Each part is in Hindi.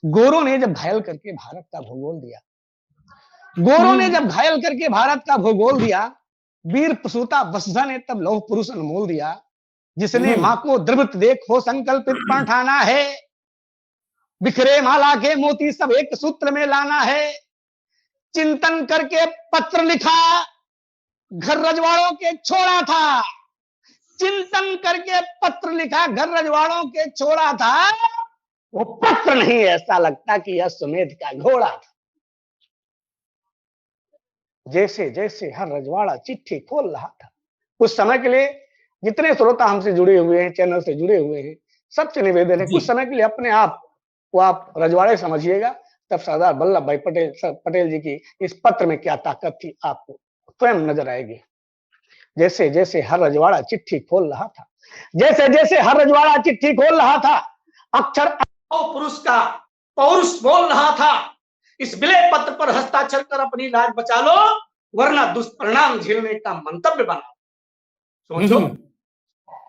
गोरों ने जब घायल करके भारत का भूगोल दिया, गोरों ने जब घायल करके भारत का भूगोल दिया, वीर प्रसूता वत्सा ने तब लौह पुरुष अनमोल दिया। जिसने मां को द्रवित देख हो संकल्पित पण ठाना है, बिखरे माला के मोती सब एक सूत्र में लाना है। चिंतन करके पत्र लिखा, घर रजवाड़ों के छोड़ा था। चिंतन करके पत्र लिखा, घर रजवाड़ों के छोड़ा था। वो पत्र नहीं, ऐसा लगता कि अश्वमेध का घोड़ा था। जैसे जैसे हर रजवाड़ा चिट्ठी खोल रहा था। कुछ समय के लिए जितने श्रोता हमसे जुड़े हुए हैं, चैनल से जुड़े हुए हैं, सबसे निवेदन है, कुछ समय के लिए अपने आप को आप रजवाड़े समझिएगा, तब सरदार वल्लभ भाई पटेल जी की इस पत्र में क्या ताकत थी आपको स्वयं नजर आएगी। जैसे जैसे हर रजवाड़ा चिट्ठी खोल रहा था, जैसे जैसे हर रजवाड़ा चिट्ठी खोल रहा था, अक्षर पुरुष का पौरुष बोल रहा था। इस विलय पत्र पर हस्ताक्षर कर अपनी लाज बचा लो, वरना दुष्परिणाम झेलने का मंतव्य बना। सोचो,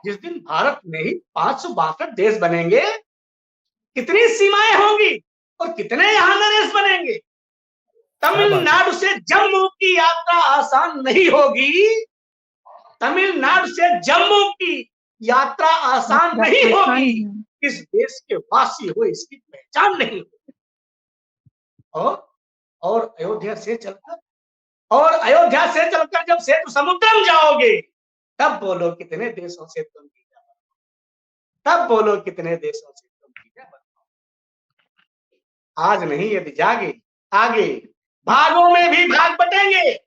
जिस दिन भारत में ही 562 देश बनेंगे, कितनी सीमाएं होंगी और कितने यहाँ नरेश बनेंगे। तमिलनाडु से जम्मू की यात्रा आसान नहीं होगी। तमिलनाडु से जम्मू की यात्रा आसान नहीं होगी। किस देश के वासी हो इसकी पहचान नहीं होगी। और अयोध्या से चलकर जब सेतु समुद्रम जाओगे, तब बोलो कितने देशों से तुम वीजा बनाओ, तब बोलो कितने देशों से तुम वीजा बनाओ। आज नहीं यदि जागे आगे, भागों में भी भाग बटेंगे।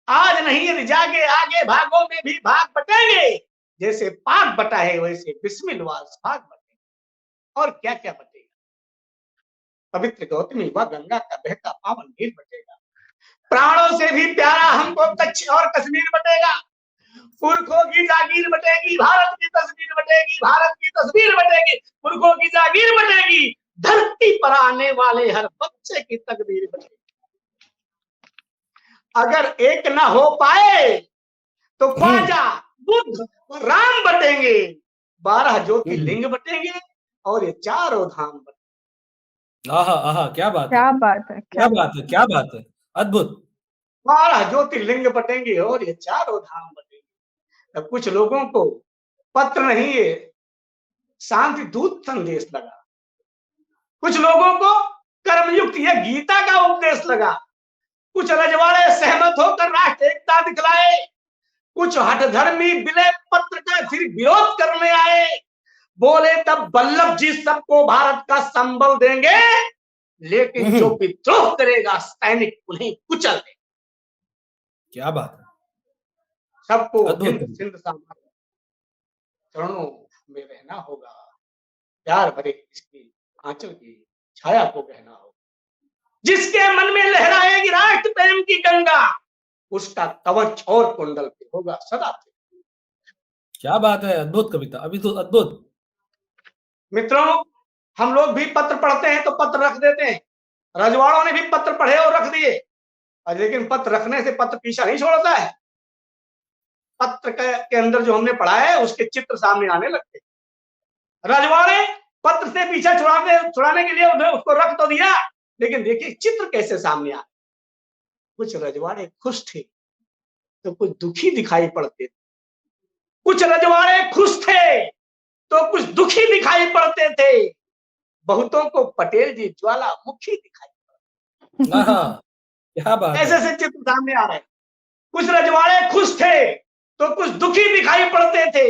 आज नहीं यदि जागे आगे, भागों में भी भाग बटेंगे। जैसे पाक बटा है वैसे बिस्मिल्लाह भाग बटेगा। और क्या क्या बटेगा। पवित्र गौतमी व गंगा का बहता पावन नीर बटेगा। प्राणों से भी प्यारा हमको कच्छ और कश्मीर बटेगा। पुरखों की जागीर बटेगी, भारत की तस्वीर बटेगी, भारत की तस्वीर बटेगी, पुरखों की जागीर बटेगी। धरती पर आने वाले हर बच्चे की तकदीर बटेगी। अगर एक न हो पाए तो ख्वाजा बुद्ध और राम बटेंगे। 12 ज्योतिर्लिंग बटेंगे और ये चारों धाम बटेंगे। आहा आहा, क्या बात है, क्या बात है, क्या बात है, क्या बात है, अद्भुत। 12 ज्योतिर्लिंग बटेंगे और ये चारों धाम बटेंगे। तब कुछ लोगों को पत्र नहीं, ये शांति दूत संदेश लगा। कुछ लोगों को कर्मयुक्त यह गीता का उपदेश लगा। कुछ रजवाड़े सहमत होकर राष्ट्र एकता दिखलाए। कुछ हठधर्मी विलय पत्र का फिर विरोध करने आए। बोले तब वल्लभ जी सबको भारत का संबल देंगे, लेकिन जो विद्रोह करेगा सैनिक उन्हें कुचल देंगे। क्या बात है। सबको हिंद सिंध चरणों में रहना होगा। प्यार भरे इसकी आंचल की छाया को गहना होगा। जिसके मन में लहराएगी राष्ट्र प्रेम की गंगा, उसका कवच और कुंडल पे होगा सदा। क्या बात है, अद्भुत कविता, अभी तो अद्भुत। मित्रों, हम लोग भी पत्र पढ़ते हैं तो पत्र रख देते हैं। रजवाड़ों ने भी पत्र पढ़े और रख दिए, लेकिन पत्र रखने से पत्र पीछा नहीं छोड़ता है। पत्र के अंदर जो हमने पढ़ा है उसके चित्र सामने आने लगते। रजवाड़े पत्र से पीछा छुड़ाने के लिए उसको रख तो दिया, लेकिन देखिए चित्र कैसे सामने आए। कुछ रजवाड़े खुश थे तो कुछ दुखी दिखाई पड़ते थे। कुछ रजवाड़े खुश थे तो कुछ दुखी दिखाई पड़ते थे। बहुतों को पटेल जी ज्वालामुखी दिखाई पड़ते। क्या बात है। ऐसे चित्र सामने आ रहे। कुछ रजवाड़े खुश थे तो कुछ दुखी दिखाई पड़ते थे।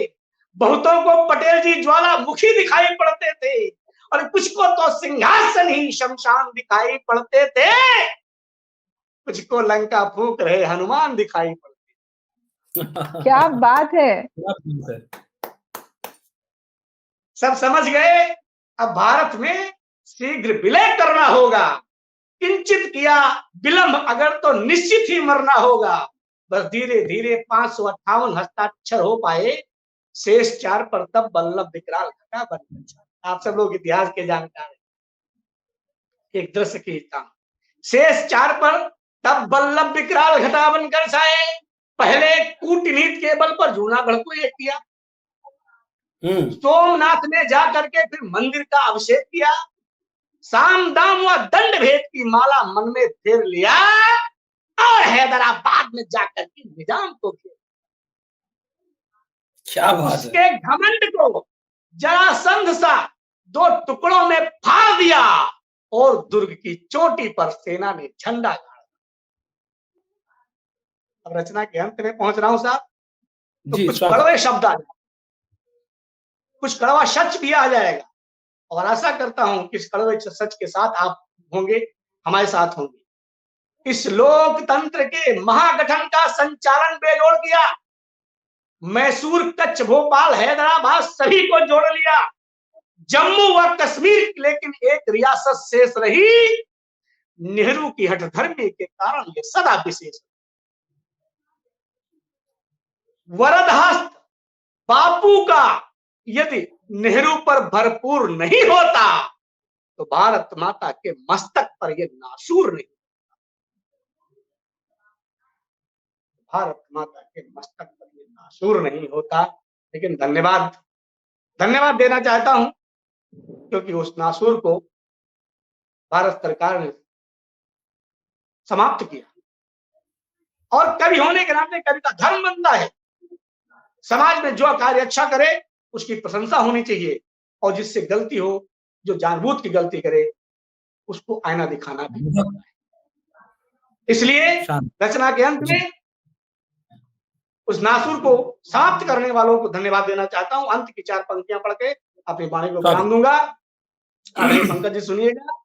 बहुतों को पटेल जी ज्वालामुखी दिखाई पड़ते थे, और कुछ को तो सिंहासन ही शमशान दिखाई पड़ते थे। कुछ को लंका फूंक रहे हनुमान दिखाई पड़ते। क्या बात है। सब समझ गए। अब भारत में शीघ्र विलय करना होगा। किंचित किया विलंब अगर तो निश्चित ही मरना होगा। बस धीरे धीरे 558 हस्ताक्षर हो पाए, शेष 4 पर तब वल्लभ विकराल घटा बन। आप सब लोग इतिहास के जानकार हैं। एक दृश्य खींचता हूं। शेष 4 पर तब वल्लभ विकराल घटा बनकर छाए। पहले कूटनीति के बल पर जूनागढ़ को एक किया। सोमनाथ में जाकर के फिर मंदिर का अभिषेक किया। साम दाम व दंड भेद की माला मन में फेर लिया और हैदराबाद में जाकर के निजाम को घेर। क्या बात है। उसके घमंड को जरासंध सा 2 टुकड़ों में फाड़ दिया और दुर्ग की चोटी पर सेना ने झंडा गाड़ा। अब रचना के अंत में पहुंच रहा हूं साहब, तो कुछ कड़वे शब्द आ जाए, कुछ कड़वा सच भी आ जाएगा, और आशा करता हूं कि इस कड़वे सच के साथ आप होंगे, हमारे साथ होंगे। इस लोकतंत्र के महागठन का संचालन बेजोड़ किया। मैसूर, कच्छ, भोपाल, हैदराबाद सभी को जोड़ लिया। जम्मू व कश्मीर लेकिन एक रियासत शेष रही। नेहरू की हठधर्मी के कारण ये सदा विशेष। वरदहस्त बापू का यदि नेहरू पर भरपूर नहीं होता तो भारत माता के मस्तक पर यह नासूर नहीं, भारत माता के मस्तक पर यह नासूर नहीं होता। लेकिन धन्यवाद देना चाहता हूं, क्योंकि उस नासूर को भारत सरकार ने समाप्त किया। और कवि होने के नाते कवि का धर्म बनता है, समाज में जो कार्य अच्छा करे उसकी प्रशंसा होनी चाहिए, और जिससे गलती हो, जो जानबूझ की गलती करे, उसको आईना दिखाना भी होता है। इसलिए रचना के अंत में उस नासूर को समाप्त करने वालों को धन्यवाद देना चाहता हूं। अंत की 4 पंक्तियां पढ़ के अपनी वाणी को विराम दूंगा। पंकज जी सुनिएगा।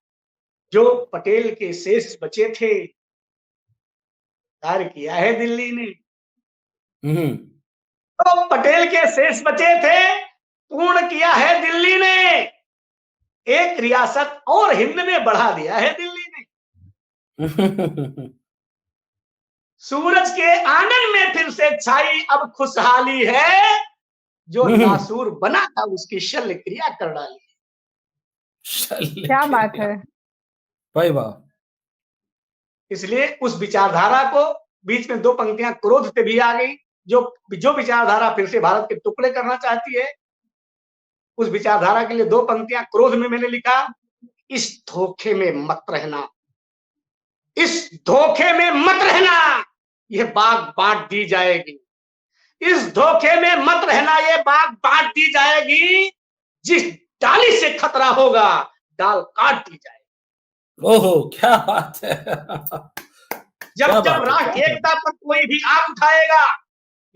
जो पटेल के शेष बचे थे, कार्य किया है दिल्ली ने। तो पटेल के शेष बचे थे, पूर्ण किया है दिल्ली ने। एक रियासत और हिंद में बढ़ा दिया है दिल्ली ने। सूरज के आंगन में फिर से छाई अब खुशहाली है। जो नासूर बना था उसकी शल्य क्रिया कर डाली। क्या बात है भाई वाह। इसलिए उस विचारधारा को, बीच में 2 पंक्तियां क्रोध से भी आ गई, जो विचारधारा फिर से भारत के टुकड़े करना चाहती है, उस विचारधारा के लिए 2 पंक्तियां क्रोध में मैंने लिखा। इस धोखे में मत रहना, इस धोखे में मत रहना, यह बाग बांट दी जाएगी। इस धोखे में मत रहना, यह बाग बांट दी जाएगी। जिस डाली से खतरा होगा डाल काट दी जाएगी। ओहो क्या बात है। जब राष्ट्र एकता पर कोई भी आंख उठाएगा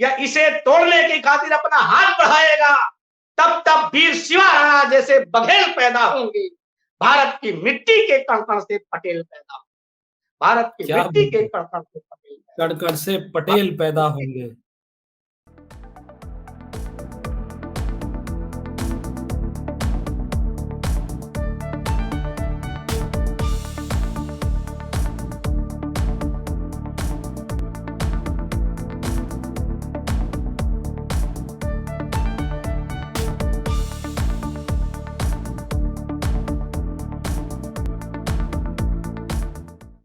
या इसे तोड़ने की खातिर अपना हाथ बढ़ाएगा, तब वीर शिवा राणा जैसे बघेल पैदा होंगे। भारत की मिट्टी के कण-कण से पटेल पैदा होंगे। भारत की मिट्टी के कण-कण से पटेल पैदा होंगे।